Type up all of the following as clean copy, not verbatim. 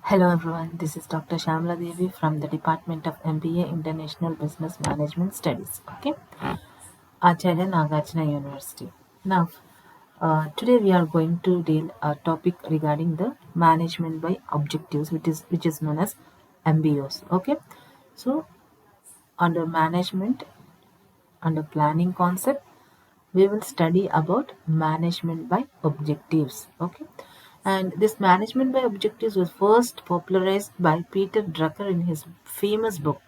Hello everyone, this is Dr.P.Syamala from the Department of MBA International Business Management Studies. Okay, Acharya Nagarjuna University. Now, today we are going to deal a topic regarding the management by objectives, which is known as MBOs. Okay, so under management, under planning concept, we will study about management by objectives. Okay, and this management by objectives was first popularized by Peter Drucker in his famous book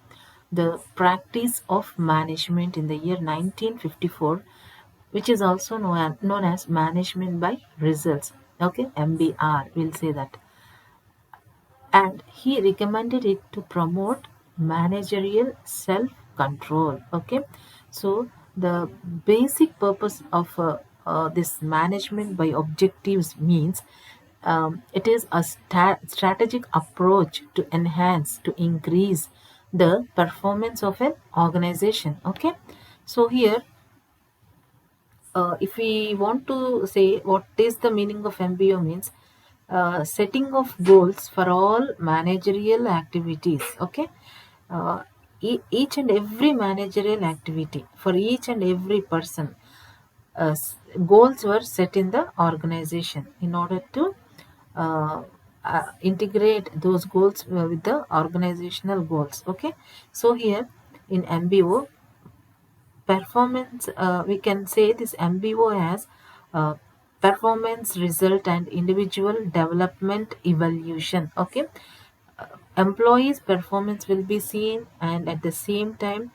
The Practice of Management in the year 1954, which is also known as management by results. Okay, MBR, we'll say that. And he recommended it to promote managerial self control. Okay, so the basic purpose of this management by objectives means it is a strategic approach to enhance, to increase the performance of an organization. Okay, so here if we want to say what is the meaning of MBO means, setting of goals for all managerial activities. Okay, uh, each and every managerial activity for each and every person, goals were set in the organization in order to uh, integrate those goals with the organizational goals. Okay, so here in MBO performance, we can say this MBO as uh, performance result and individual development evaluation. Okay, employees performance will be seen, and at the same time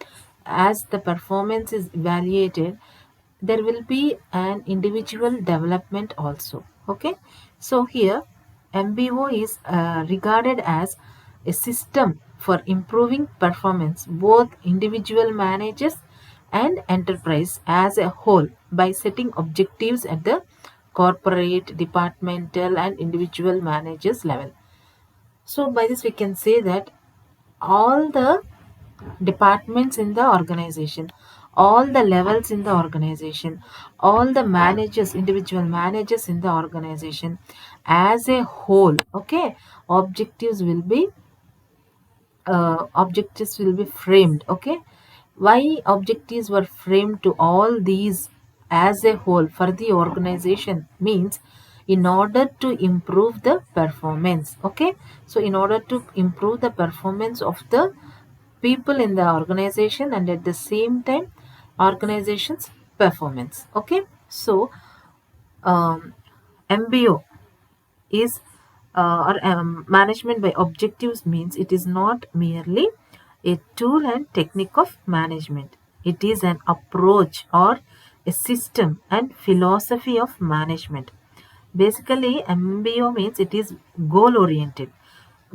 as the performance is evaluated, there will be an individual development also. Okay, so here MBO is regarded as a system for improving performance both individual managers and enterprise as a whole by setting objectives at the corporate, departmental and individual managers level. So by this we can say that all the departments in the organization, all the levels in the organization, all the managers, individual managers in the organization as a whole, okay, objectives will be framed. Okay, why objectives were framed to all these as a whole for the organization means in order to improve the performance. Okay, so in order to improve the performance of the people in the organization and at the same time organization's performance. Okay, so MBO is or management by objectives means it is not merely a tool and technique of management. It is an approach or a system and philosophy of management. Basically, MBO means it is goal oriented.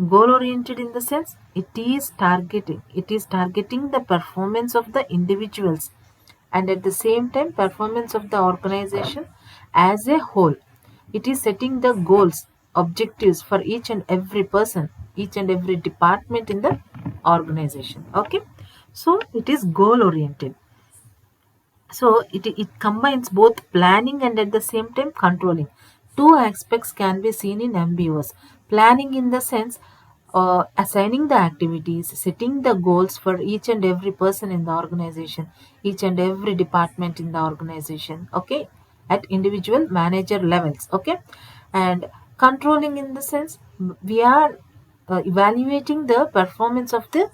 Goal oriented in the sense it is targeting the performance of the individuals and at the same time performance of the organization as a whole. It is setting the goals, objectives for each and every person, each and every department in the organization. Okay, so it is goal oriented. So it combines both planning and at the same time controlling. Two aspects can be seen in MBOs. Planning in the sense assigning the activities, setting the goals for each and every person in the organization, each and every department in the organization. Okay, at individual manager levels. Okay, and controlling in the sense we are evaluating the performance of the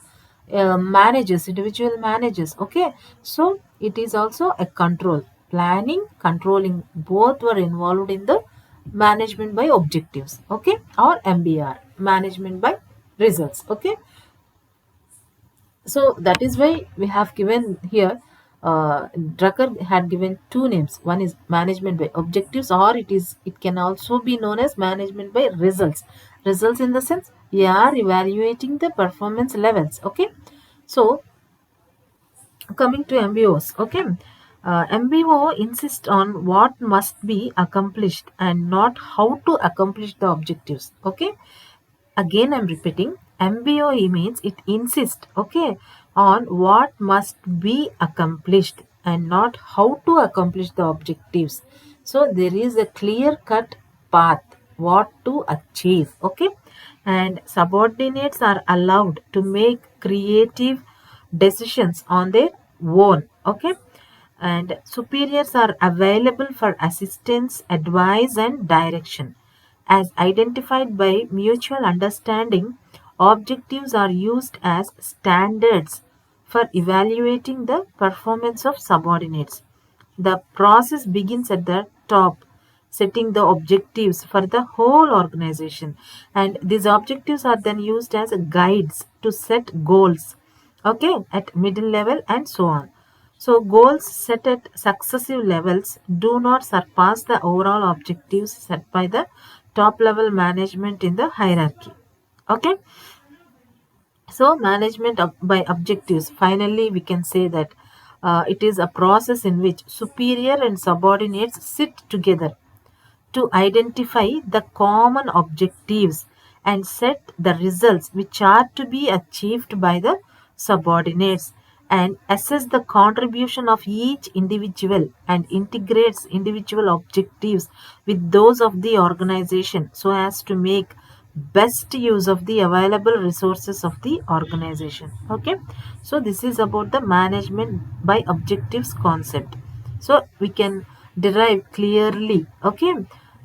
managers, individual managers. Okay, so it is also a control. Planning, controlling, both were involved in the management by objectives. Okay, or MBR, management by results. Okay, so that is why we have given here. Drucker had given two names. One is management by objectives, or it can also be known as management by results. Results in the sense we are evaluating the performance levels. Okay, so coming to MBOs. Okay, MBO insists on what must be accomplished and not how to accomplish the objectives. Okay, again I'm repeating, MBOE means it insists, okay, on what must be accomplished and not how to accomplish the objectives. So there is a clear cut path what to achieve. Okay, and subordinates are allowed to make creative decisions on their own. Okay, and superiors are available for assistance, advice, and direction. As identified by mutual understanding, objectives are used as standards for evaluating the performance of subordinates. The process begins at the top, setting the objectives for the whole organization, and these objectives are then used as guides to set goals, okay, at middle level and so on. So goals set at successive levels do not surpass the overall objectives set by the top level management in the hierarchy. Okay, so management by objectives. Finally, we can say that it is a process in which superior and subordinates sit together to identify the common objectives and set the results which are to be achieved by the subordinates, and assess the contribution of each individual and integrates individual objectives with those of the organization so as to make best use of the available resources of the organization. Okay, so this is about the management by objectives concept. So we can derive clearly, okay,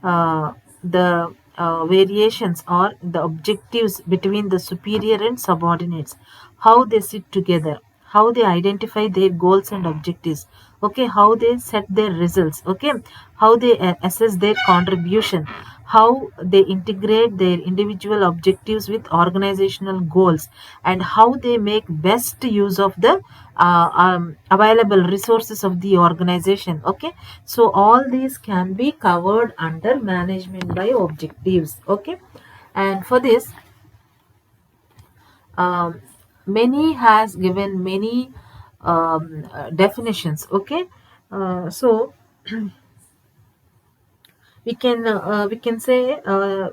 the variations or the objectives between the superior and subordinates, how they sit together, how they identify their goals and objectives, okay, how they set their results, okay, how they assess their contribution, how they integrate their individual objectives with organizational goals, and how they make best use of the available resources of the organization. Okay, so all these can be covered under management by objectives. Okay, and for this, um, many has given many definitions. Okay, so we can say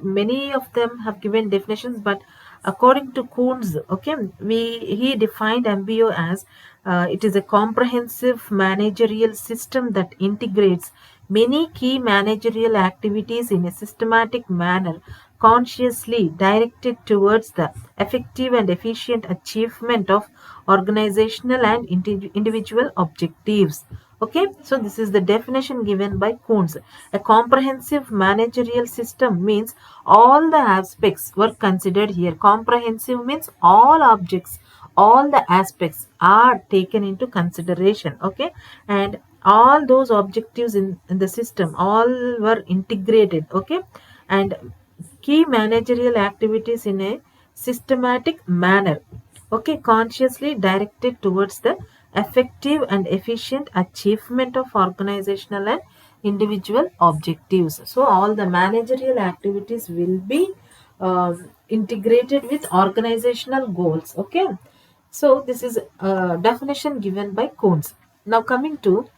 many of them have given definitions, but according to Kuhn's, okay, he defined MBO as it is a comprehensive managerial system that integrates many key managerial activities in a systematic manner, consciously directed towards the effective and efficient achievement of organizational and individual objectives. Okay, so this is the definition given by Kuhns. A comprehensive managerial system means all the aspects were considered here. Comprehensive means all objects, all the aspects are taken into consideration. Okay, and all those objectives in the system all were integrated. Okay, and key managerial activities in a systematic manner, okay, consciously directed towards the effective and efficient achievement of organizational and individual objectives. So all the managerial activities will be integrated with organizational goals. Okay, so this is a definition given by Coons. Now coming to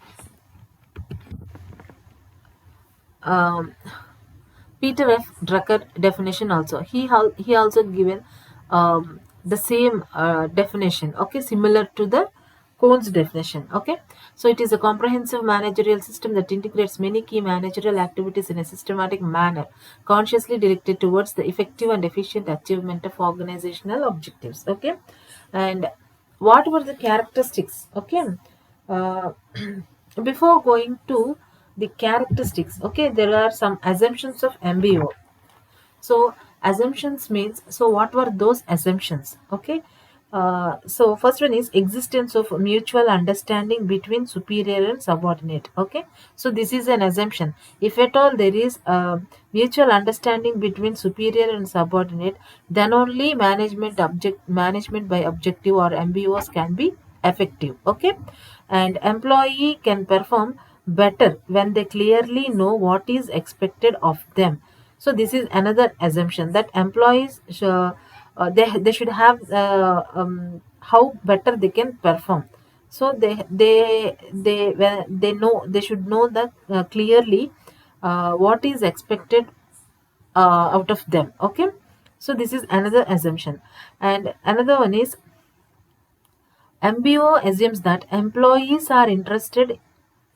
um, Peter F. Drucker definition also. He also given the same definition. Okay, similar to the Cohn's definition. Okay, so it is a comprehensive managerial system that integrates many key managerial activities in a systematic manner, consciously directed towards the effective and efficient achievement of organizational objectives. Okay, and what were the characteristics? Okay, uh, before going to the characteristics, okay, there are some assumptions of MBO. So assumptions means, so what were those assumptions? Okay, so first one is existence of mutual understanding between superior and subordinate. Okay, so this is an assumption. If at all there is a mutual understanding between superior and subordinate, then only management by objective or MBOs can be effective. Okay, and employee can perform better when they clearly know what is expected of them. So this is another assumption, that employees they should have how better they can perform. So they when they know, they should know that clearly what is expected out of them. Okay, so this is another assumption, and another one is MBO assumes that employees are interested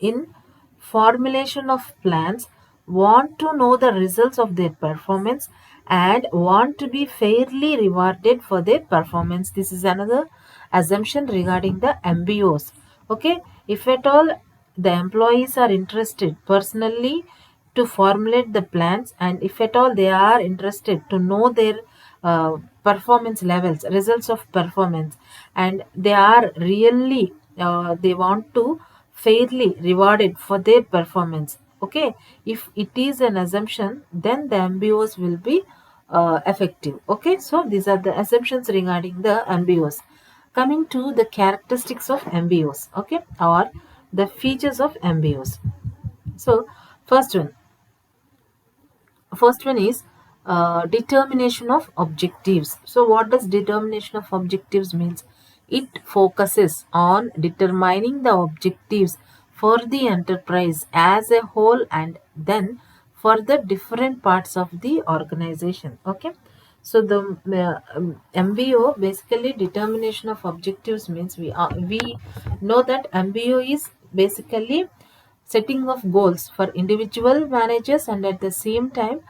in formulation of plans want to know the results of their performance and want to be fairly rewarded for their performance. This is another assumption regarding the MBOs. Okay, if at all the employees are interested personally to formulate the plans, and if at all they are interested to know their performance levels, results of performance, and they are really they want to fairly rewarded for their performance. Okay, if it is an assumption, then the MBOs will be effective. Okay, so these are the assumptions regarding the MBOs. Coming to the characteristics of MBOs, okay, or the features of MBOs. So first one, first one is determination of objectives. So what does determination of objectives means? It focuses on determining the objectives for the enterprise as a whole and then for the different parts of the organization. Okay, so the MBO, basically determination of objectives, means we know that MBO is basically setting of goals for individual managers and at the same time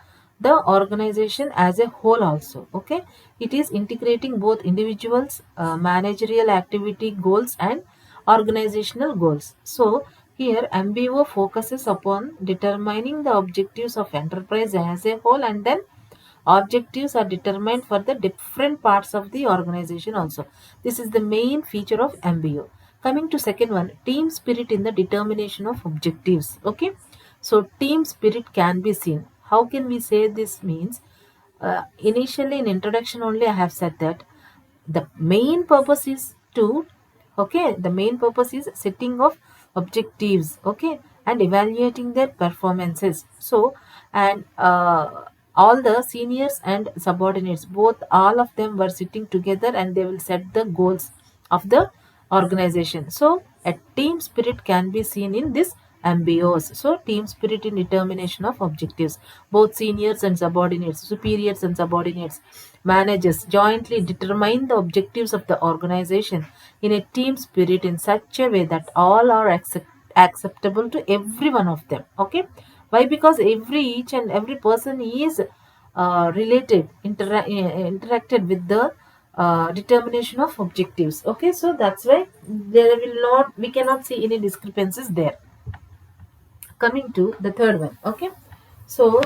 the organization as a whole also. Okay, it is integrating both individuals managerial activity goals and organizational goals. So here MBO focuses upon determining the objectives of enterprise as a whole, and then objectives are determined for the different parts of the organization also. This is the main feature of MBO. Coming to second one, team spirit in the determination of objectives. Okay, so team spirit can be seen. How can we say this means? Initially in introduction only I have said that the main purpose is to, okay, the main purpose is setting of objectives, okay, and evaluating their performances. So and all the seniors and subordinates, both all of them were sitting together and they will set the goals of the organization. So a team spirit can be seen in this MBOs. So team spirit in determination of objectives, both seniors and subordinates, superiors and subordinates, managers jointly determine the objectives of the organization in a team spirit in such a way that all are acceptable to every one of them. Okay, why? Because each and every person is interacted with the determination of objectives. Okay, so that's why there will not, we cannot see any discrepancies there. Coming to the third one. Okay, so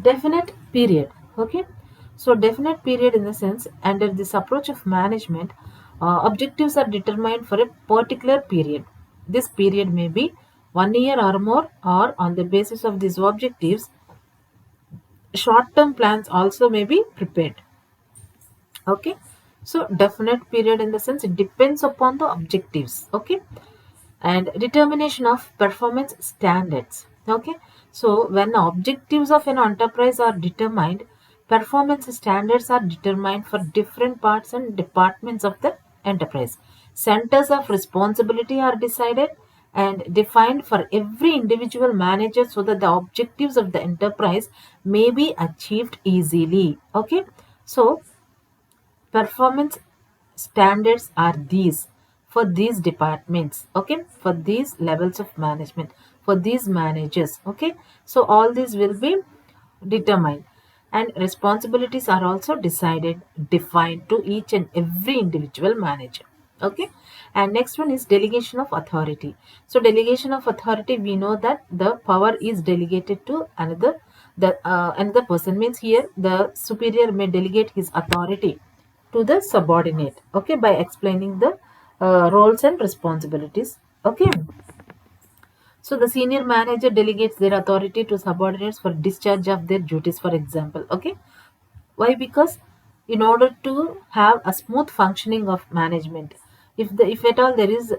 definite period. Okay, so definite period in the sense, under this approach of management, objectives are determined for a particular period. This period may be 1 year or more, or on the basis of these objectives short term plans also may be prepared. Okay, so definite period in the sense it depends upon the objectives. Okay, and determination of performance standards. Okay, so when objectives of an enterprise are determined, performance standards are determined for different parts and departments of the enterprise. Centers of responsibility are decided and defined for every individual manager so that the objectives of the enterprise may be achieved easily. Okay, so performance standards are these for these departments, okay, for these levels of management, for these managers. Okay, so all these will be determined and responsibilities are also decided, defined to each and every individual manager. Okay, and next one is delegation of authority. So delegation of authority, we know that the power is delegated to another person, means here the superior may delegate his authority to the subordinate, okay, by explaining the roles and responsibilities. Okay, so the senior manager delegates their authority to subordinates for discharge of their duties, for example. Okay, why? Because in order to have a smooth functioning of management, if at all there is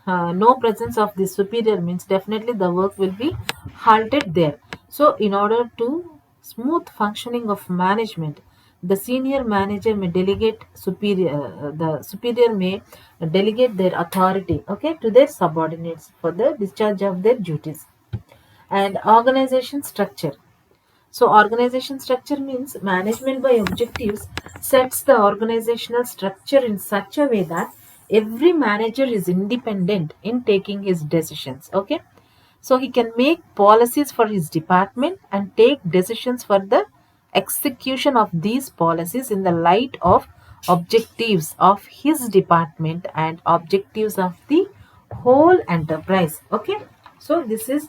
no presence of the superior, means definitely the work will be halted there. So in order to smooth functioning of management, the senior manager may delegate the superior may delegate their authority, okay, to their subordinates for the discharge of their duties. And organization structure. So organization structure means management by objectives sets the organizational structure in such a way that every manager is independent in taking his decisions. Okay, So he can make policies for his department and take decisions for the execution of these policies in the light of objectives of his department and objectives of the whole enterprise. Okay, so this is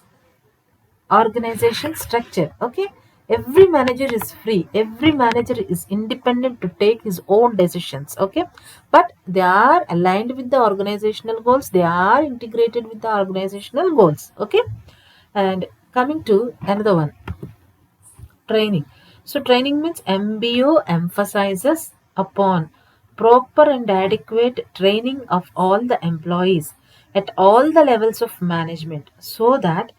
organization structure. Okay, every manager is free, every manager is independent to take his own decisions. Okay, but they are aligned with the organizational goals, they are integrated with the organizational goals. Okay, and coming to another one, training. So training means MBO emphasizes upon proper and adequate training of all the employees at all the levels of management so that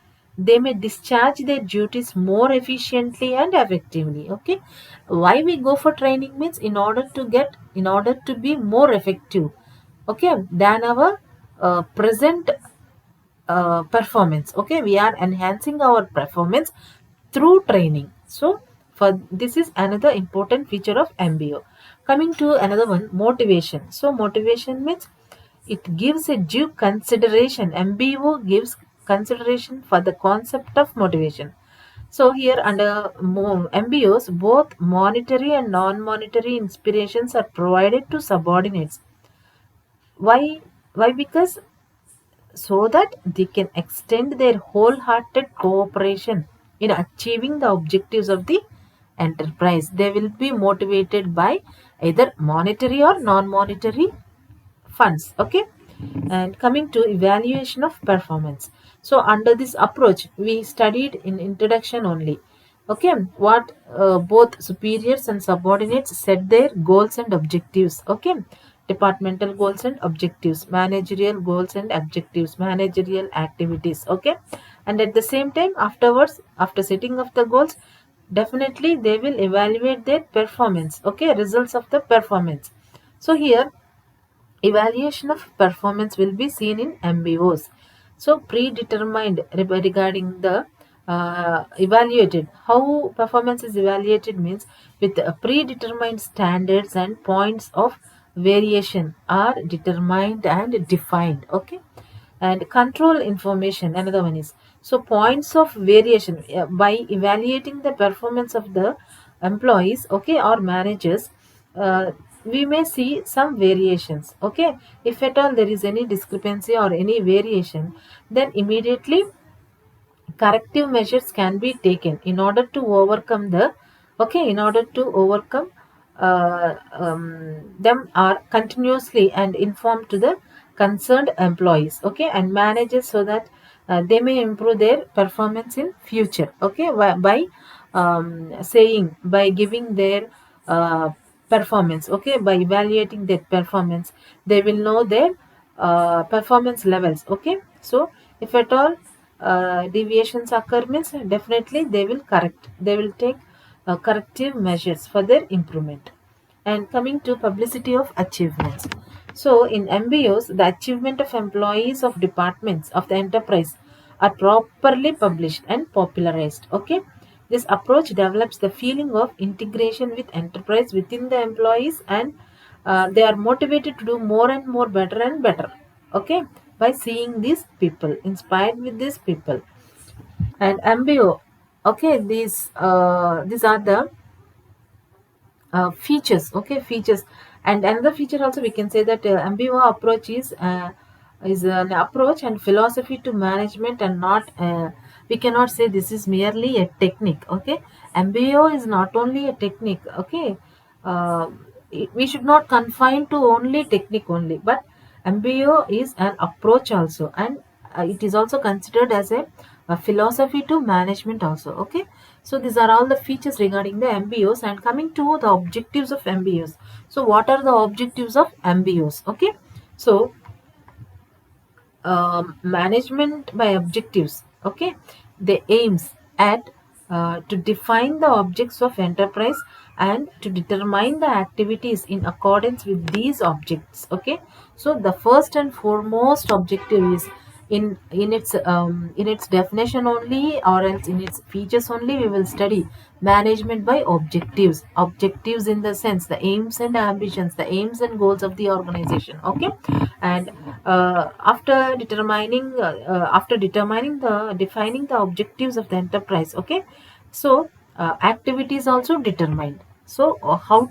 they may discharge their duties more efficiently and effectively. Okay, why we go for training means in order to be more effective, okay, than our present performance. Okay, we are enhancing our performance through training. So for this is another important feature of MBO. Coming to another one, motivation. So motivation means it gives a due consideration. MBO gives consideration for the concept of motivation. So here under MBOs, both monetary and non-monetary inspirations are provided to subordinates. Why? Because so that they can extend their wholehearted cooperation in achieving the objectives of the enterprise. They will be motivated by either monetary or non-monetary funds. Okay, and coming to evaluation of performance. So under this approach we studied in introduction only. Okay, what both superiors and subordinates set their goals and objectives. Okay, departmental goals and objectives, managerial goals and objectives, managerial activities. Okay, and at the same time afterwards, after setting of the goals, definitely they will evaluate their performance. Okay, results of the performance. So here evaluation of performance will be seen in MBOs. So predetermined regarding the evaluated, how performance is evaluated means with predetermined standards and points of variation are determined and defined. Okay, and control information, another one is, so points of variation by evaluating the performance of the employees, okay, or managers, uh, we may see some variations. Okay, if at all there is any discrepancy or any variation, then immediately corrective measures can be taken in order to overcome the, okay, in order to overcome them are continuously and inform to the concerned employees, okay, and managers, so that they may improve their performance in future. Okay, by saying, by giving their performance, okay, by evaluating their performance, they will know their performance levels. Okay, so if at all deviations occur means definitely they will correct, they will take corrective measures for their improvement. And coming to publicity of achievements. So in MBOs, the achievement of employees of departments of the enterprise are properly published and popularized. Okay, this approach develops the feeling of integration with enterprise within the employees, and they are motivated to do more and more, better and better. Okay, by seeing these people, inspired with these people. And MBO, okay, these are the features. Okay, features. And another feature also we can say that MBO approach is an approach and philosophy to management, and not we cannot say this is merely a technique. Okay, MBO is not only a technique. Okay, uh, we should not confine to only technique only, but MBO is an approach also, and it is also considered as a philosophy to management also. Okay, so these are all the features regarding the MBOs. And coming to the objectives of MBOs. So what are the objectives of MBOs? Okay, so management by objectives. Okay, they aims at to define the objects of enterprise and to determine the activities in accordance with these objects. Okay, so the first and foremost objective is in its definition only, or else in its features only, we will study management by objectives in the sense the aims and ambitions, the aims and goals of the organization. Okay. And after determining the defining the objectives of the enterprise. Okay. So activities also determined. So uh, how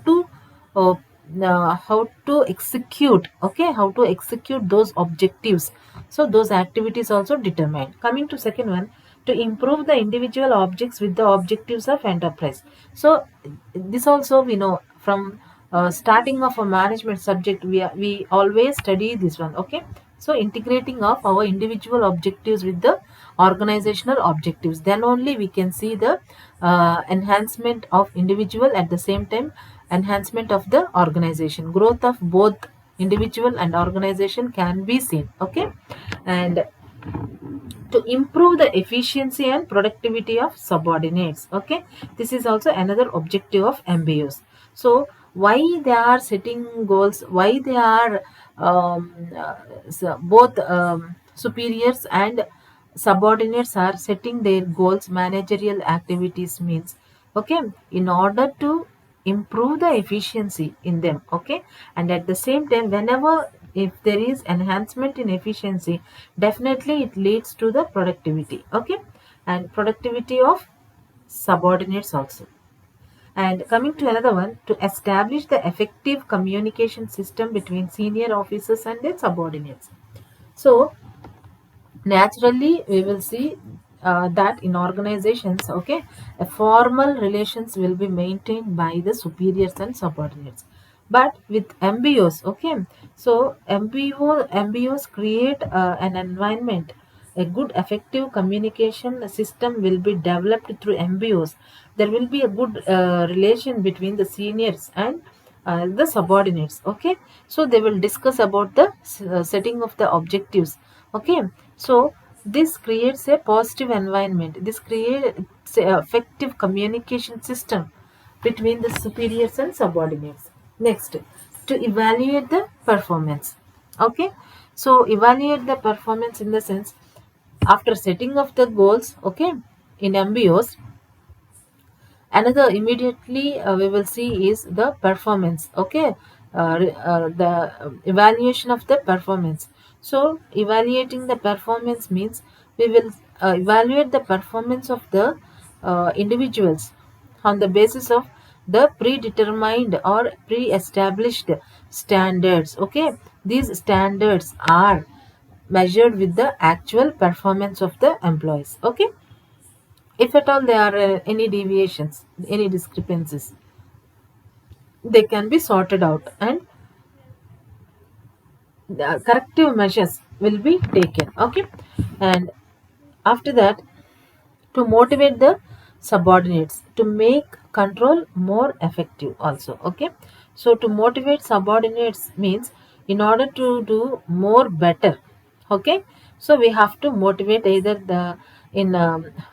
to execute, okay, how to execute those objectives. So those activities also determined. Coming to second one, to improve the individual objects with the objectives of enterprise. So this also we know from starting of a management subject, we always study this one. Okay. So integrating of our individual objectives with the organizational objectives, then only we can see the enhancement of individual, at the same time enhancement of the organization. Growth of both individual and organization can be seen. Okay. And to improve the efficiency and productivity of subordinates. Okay. This is also another objective of MBOs. So why they are setting goals, why they are both superiors and subordinates are setting their goals, managerial activities means, okay, in order to improve the efficiency in them. Okay. And at the same time, whenever if there is enhancement in efficiency, definitely it leads to the productivity. Okay. And productivity of subordinates also. And coming to another one, to establish the effective communication system between senior officers and their subordinates. So naturally we will see that in organizations, okay, a formal relations will be maintained by the superiors and subordinates. But with MBOs, okay, so MBOs create an environment, a good effective communication system will be developed through MBOs. There will be a good relation between the seniors and the subordinates. Okay. So they will discuss about the setting of the objectives. Okay. So this creates a positive environment, this creates a effective communication system between the superiors and subordinates. Next, to evaluate the performance. Okay. So evaluate the performance in the sense, after setting of the goals, okay, in MBOs, another immediately we will see is the performance. Okay. The evaluation of the performance. So evaluating the performance means we will evaluate the performance of the individuals on the basis of the predetermined or pre-established standards. Okay. These standards are measured with the actual performance of the employees. Okay. If at all there are any deviations, any discrepancies, they can be sorted out and the corrective measures will be taken. Okay. And after that, to motivate the subordinates to make control more effective also. Okay. So to motivate subordinates means, in order to do more better, okay, so we have to motivate either the in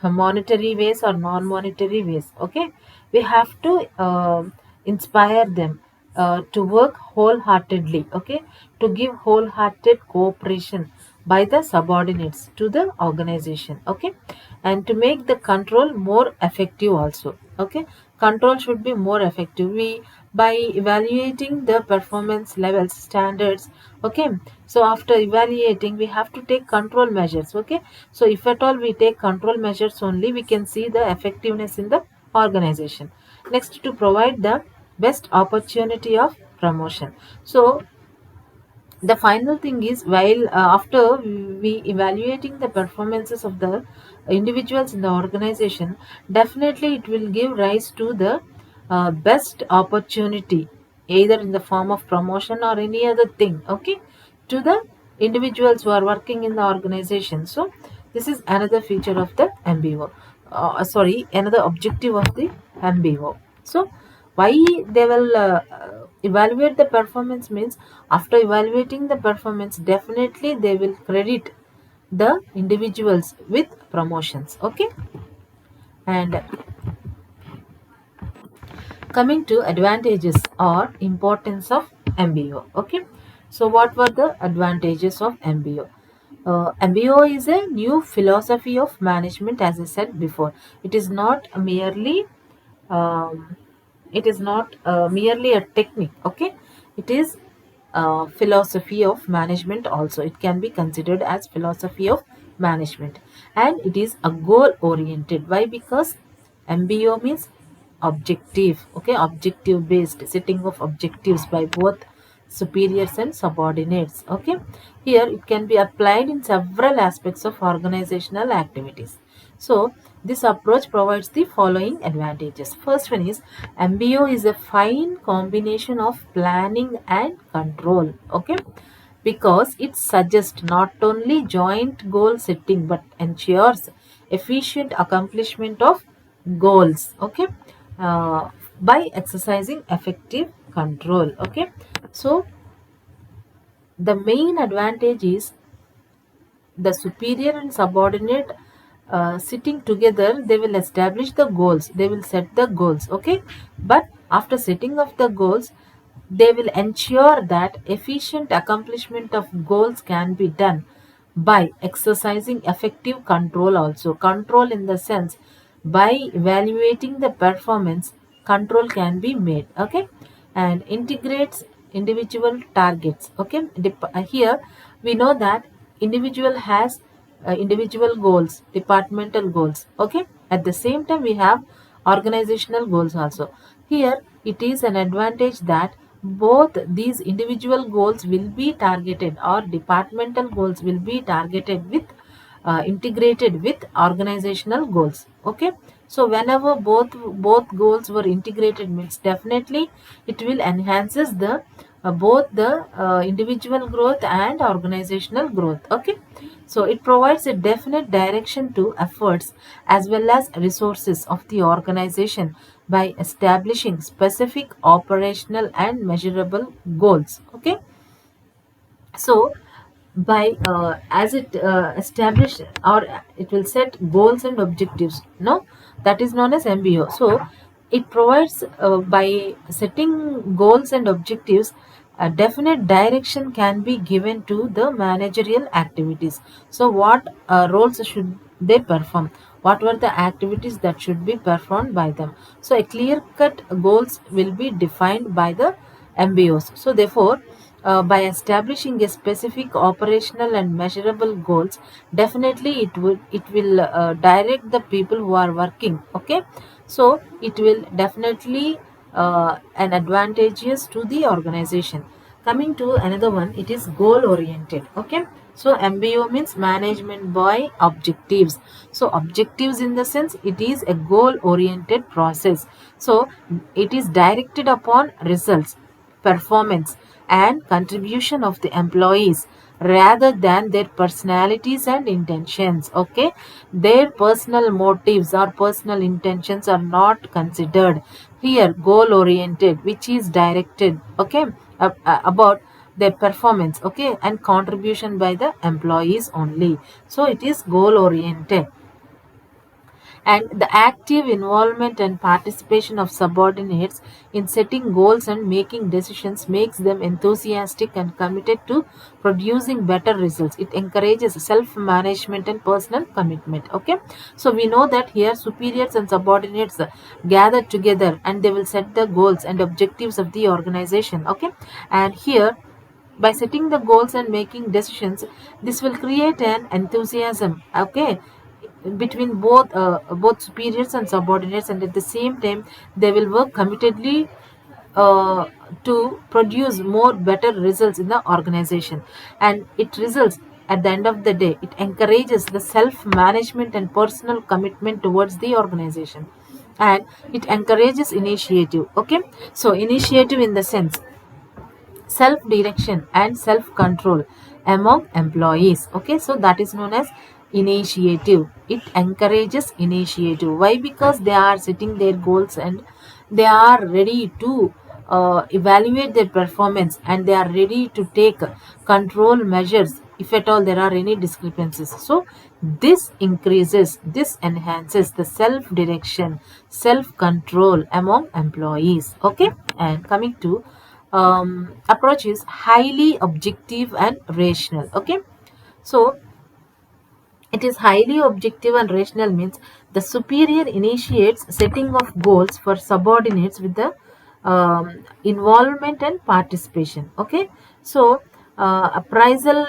monetary ways or non-monetary ways. Okay. We have to inspire them to work wholeheartedly. Okay. To give wholehearted cooperation by the subordinates to the organization. Okay. And to make the control more effective also. Okay. Control should be more effective, we by evaluating the performance levels standards. Okay. So after evaluating, we have to take control measures. Okay. So if at all we take control measures only, we can see the effectiveness in the organization. Next, to provide the best opportunity of promotion. So the final thing is, while after we evaluating the performances of the individuals in the organization, definitely it will give rise to the best opportunity, either in the form of promotion or any other thing. Okay. To the individuals who are working in the organization. So this is another feature of the MBO, another objective of the MBO. So why they will evaluate the performance means, after evaluating the performance, definitely they will credit the individuals with promotions. Okay. And coming to advantages or importance of MBO. Okay. So what were the advantages of MBO? MBO is a new philosophy of management, as I said before. It is not merely um, merely a technique. Okay, it is philosophy of management also. It can be considered as philosophy of management, and it is a goal oriented. Why? Because MBO means objective. Okay, objective based, setting of objectives by both superiors and subordinates. Okay, here it can be applied in several aspects of organizational activities. So this approach provides the following advantages. First one is MBO is a fine combination of planning and control. Okay, because it suggests not only joint goal setting but ensures efficient accomplishment of goals. Okay, uh, by exercising effective control. Okay, so the main advantage is the superior and subordinate sitting together, they will establish the goals, they will set the goals. Okay, but after setting of the goals, they will ensure that efficient accomplishment of goals can be done by exercising effective control. Also control in the sense, by evaluating the performance, control can be made. Okay, and integrates individual targets. Okay, here we know that individual has individual goals, departmental goals. Okay, at the same time we have organizational goals also. Here it is an advantage that both these individual goals will be targeted, or departmental goals will be targeted with integrated with organizational goals. Okay, so whenever both goals were integrated, means definitely it will enhances the both the individual growth and organizational growth. Okay, so it provides a definite direction to efforts as well as resources of the organization by establishing specific operational and measurable goals. Okay, so by as it established, or it will set goals and objectives, no, that is known as MBO. So it provides by setting goals and objectives, a definite direction can be given to the managerial activities. So what roles should they perform, what were the activities that should be performed by them. So a clear cut goals will be defined by the MBOs. So therefore, by establishing a specific operational and measurable goals, definitely it will direct the people who are working. Okay, so it will definitely an advantageous to the organization. Coming to another one, it is goal oriented. Okay, so MBO means management by objectives. So objectives in the sense, it is a goal oriented process. So it is directed upon results, performance, and contribution of the employees rather than their personalities and intentions. Okay, their personal motives or personal intentions are not considered here. Goal oriented, which is directed, okay, about their performance, okay, and contribution by the employees only. So it is goal oriented. And the active involvement and participation of subordinates in setting goals and making decisions makes them enthusiastic and committed to producing better results. It encourages self management and personal commitment. Okay, so we know that here superiors and subordinates gather together and they will set the goals and objectives of the organization. Okay, and here by setting the goals and making decisions, this will create an enthusiasm, okay, between both superiors and subordinates, and at the same time they will work committedly uh, to produce more better results in the organization. And it results, at the end of the day, it encourages the self management and personal commitment towards the organization, and it encourages initiative. Okay, so initiative in the sense, self direction and self control among employees. Okay, so that is known as initiative. It encourages initiative. Why? Because they are setting their goals and they are ready to evaluate their performance, and they are ready to take control measures if at all there are any discrepancies. So this enhances the self direction, self control among employees. Okay, and coming to approach is highly objective and rational. Okay, so It is highly objective and rational means the superior initiates setting of goals for subordinates with the involvement and participation. Okay, so appraisal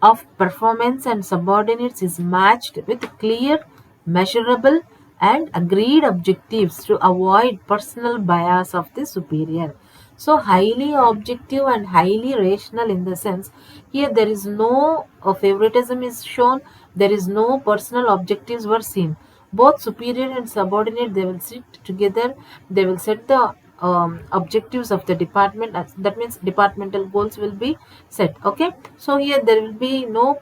of performance and subordinates is matched with clear, measurable, and agreed objectives to avoid personal bias of the superior. So highly objective and highly rational in the sense here there is no favoritism is shown, there is no personal objectives were seen. Both superior and subordinate they will sit together, they will set the objectives of the department. That means departmental goals will be set. Okay, so here there will be no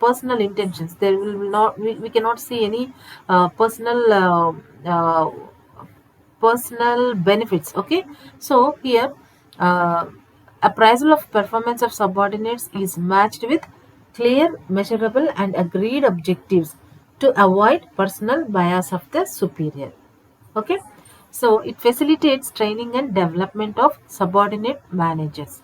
personal intentions. There will not we cannot see any personal benefits. Okay, so here uh, appraisal of performance of subordinates is matched with clear, measurable, and agreed objectives to avoid personal bias of the superior. Okay, so it facilitates training and development of subordinate managers.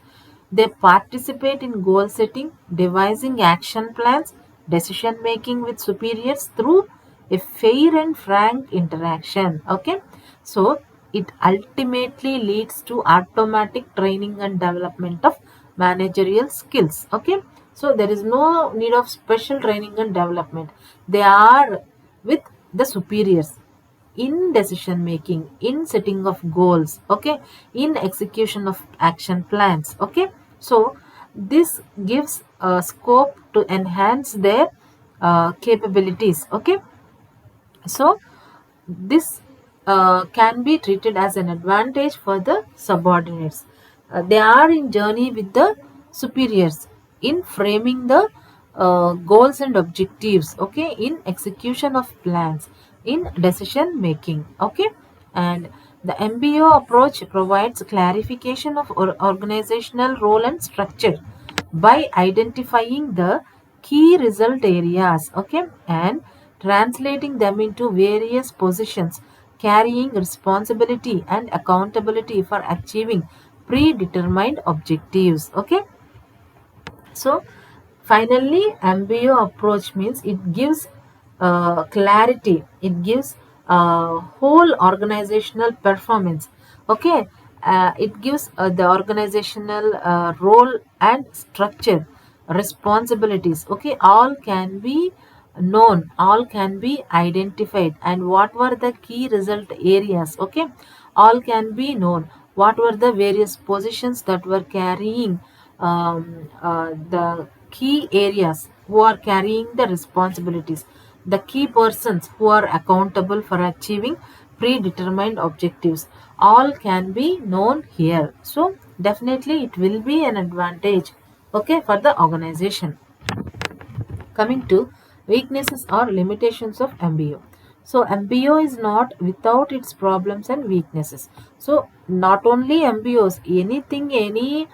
They participate in goal setting, devising action plans, decision making with superiors through a fair and frank interaction. Okay, so it ultimately leads to automatic training and development of managerial skills. Okay, so there is no need of special training and development. They are with the superiors in decision making, in setting of goals, okay, in execution of action plans. Okay, so this gives scope to enhance their capabilities. Okay, so this can be treated as an advantage for the subordinates. They are in journey with the superiors in framing the goals and objectives. Okay, in execution of plans, in decision making. Okay, and the MBO approach provides clarification of organizational role and structure by identifying the key result areas, okay, and translating them into various positions carrying responsibility and accountability for achieving predetermined objectives. Okay, so finally, MBO approach means it gives clarity, it gives whole organizational performance. Okay, it gives the organizational role and structure, responsibilities. Okay, all can be known, all can be identified, and what were the key result areas. Okay, all can be known. What were the various positions that were carrying the key areas who are carrying the responsibilities, the key persons who are accountable for achieving predetermined objectives, all can be known here. So definitely it will be an advantage, okay, for the organization. Coming to weaknesses or limitations of MBO. So MBO is not without its problems and weaknesses. So not only MBOs, anything, any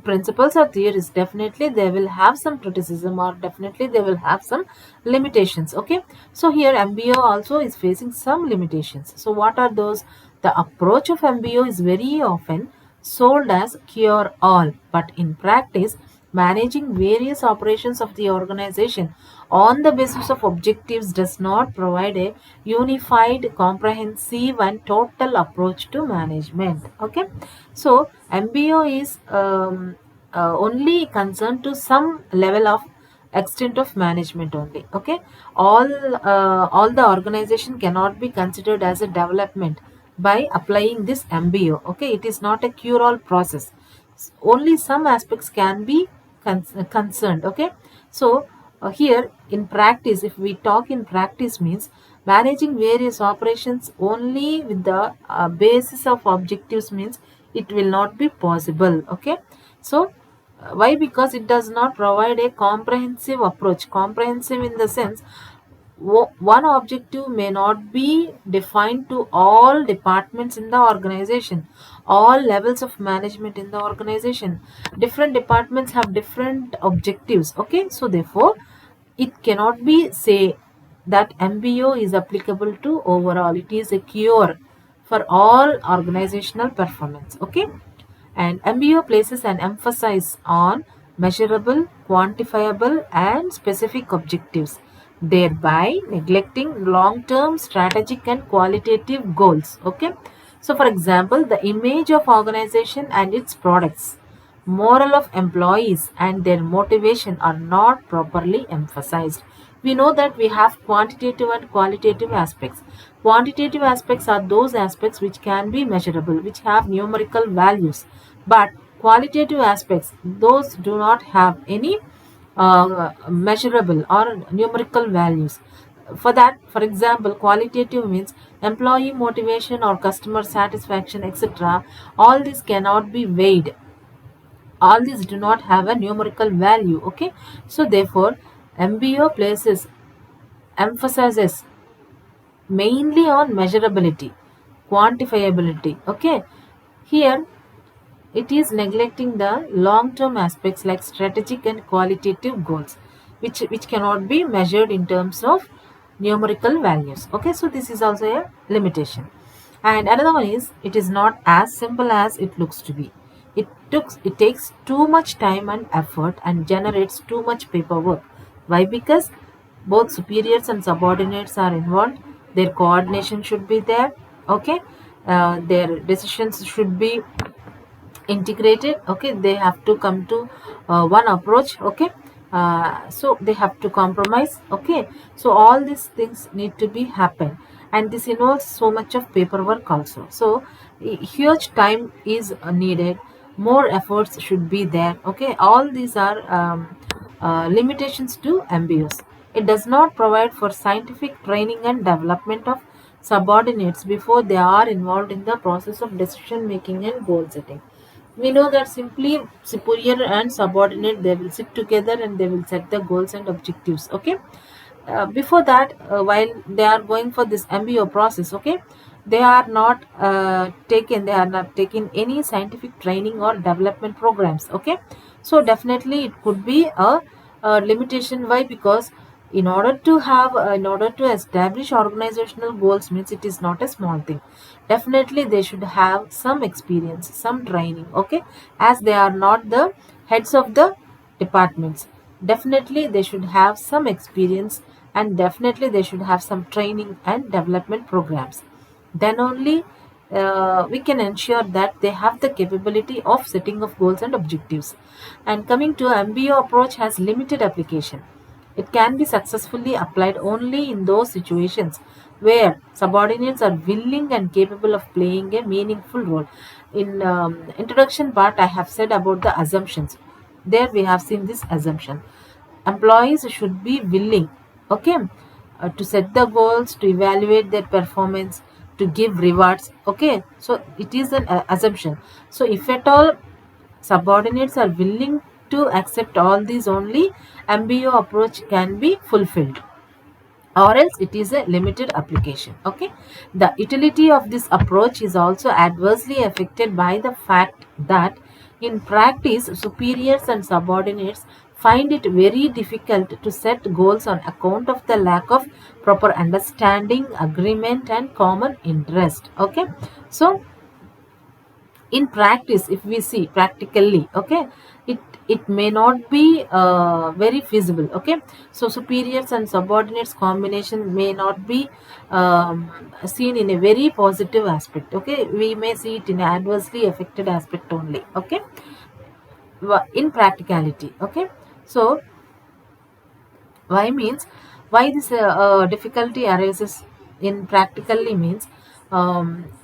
principles or theories, definitely they will have some criticism or definitely they will have some limitations. Okay, so here MBO also is facing some limitations. So what are those? The approach of MBO is very often sold as cure all, but in practice managing various operations of the organization on the basis of objectives does not provide a unified, comprehensive, and total approach to management. Okay, so MBO is only concerned to some level of extent of management only. Okay, all the organization cannot be considered as a development by applying this MBO. Okay, it is not a cure all process, only some aspects can be concerned. Okay, so here in practice, if we talk in practice means managing various operations only with the basis of objectives means it will not be possible. Okay, so why? Because it does not provide a comprehensive approach. Comprehensive in the sense one objective may not be defined to all departments in the organization, all levels of management in the organization. Different departments have different objectives. Okay, so therefore it cannot be say that MBO is applicable to overall. It is a cure for all organizational performance. Okay, and MBO places an emphasis on measurable, quantifiable, and specific objectives, thereby neglecting long-term strategic and qualitative goals. Okay. So, for example, the image of organization and its products, moral of employees and their motivation are not properly emphasized. We know that we have quantitative and qualitative aspects. Quantitative aspects are those aspects which can be measurable, which have numerical values. But qualitative aspects, those do not have any measurable or numerical values. For that, for example, qualitative means employee motivation or customer satisfaction, etc. All this cannot be weighed. All these do not have a numerical value. Okay, so therefore MBO places emphasizes mainly on measurability, quantifiability. Okay, here it is neglecting the long term aspects like strategic and qualitative goals, which cannot be measured in terms of numerical values. Okay, so this is also a limitation. And another one is it is not as simple as it looks to be. It takes too much time and effort and generates too much paperwork. Why? Because both superiors and subordinates are involved. Their coordination should be there. Okay, their decisions should be integrated. Okay, they have to come to one approach. Okay, so they have to compromise. Okay, so all these things need to be happen, and this involves so much of paperwork also. So huge time is needed, more efforts should be there. Okay, all these are limitations to MBOs. It does not provide for scientific training and development of subordinates before they are involved in the process of decision making and goal setting. We know that simply superior and subordinate, they will sit together and they will set the goals and objectives. Okay, before that, while they are going for this MBO process, okay, they are not taking any scientific training or development programs. Okay, so definitely it could be a limitation. Why? Because in order to establish organizational goals means it is not a small thing. Definitely they should have some experience, some training. Okay, as they are not the heads of the departments, definitely they should have some experience, and definitely they should have some training and development programs. Then only we can ensure that they have the capability of setting of goals and objectives. And coming to MBO approach has limited application. It can be successfully applied only in those situations where subordinates are willing and capable of playing a meaningful role. In introduction part, I have said about the assumptions. There we have seen this assumption. Employees should be willing, okay, to set the goals, to evaluate their performance, to give rewards. Okay, so it is an assumption. So if at all subordinates are willing to accept all these, only MBO approach can be fulfilled, or else it is a limited application. Okay, the utility of this approach is also adversely affected by the fact that in practice superiors and subordinates find it very difficult to set goals on account of the lack of proper understanding, agreement, and common interest. Okay, so in practice, if we see practically, okay, it may not be very feasible. Okay, so superiors and subordinates combination may not be seen in a very positive aspect. Okay, we may see it in adversely affected aspect only. Okay, in practicality. Okay, so why means why this difficulty arises in practically means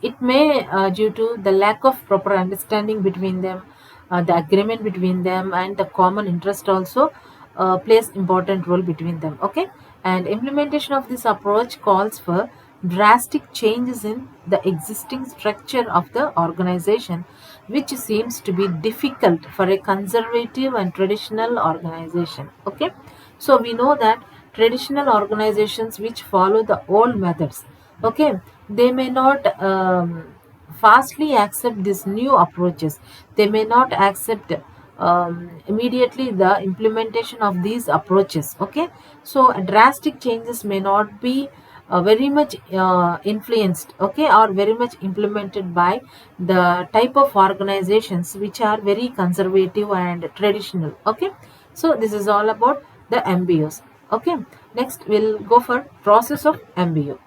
it may due to the lack of proper understanding between them, the agreement between them, and the common interest also plays important role between them. Okay, and implementation of this approach calls for drastic changes in the existing structure of the organization, which seems to be difficult for a conservative and traditional organization. Okay, so we know that traditional organizations which follow the old methods, okay, they may not fastly accept these new approaches. They may not accept immediately the implementation of these approaches. Okay, so drastic changes may not be very much influenced, okay, or very much implemented by the type of organizations which are very conservative and traditional. Okay, so this is all about the MBOs. Okay, next we'll go for process of MBO.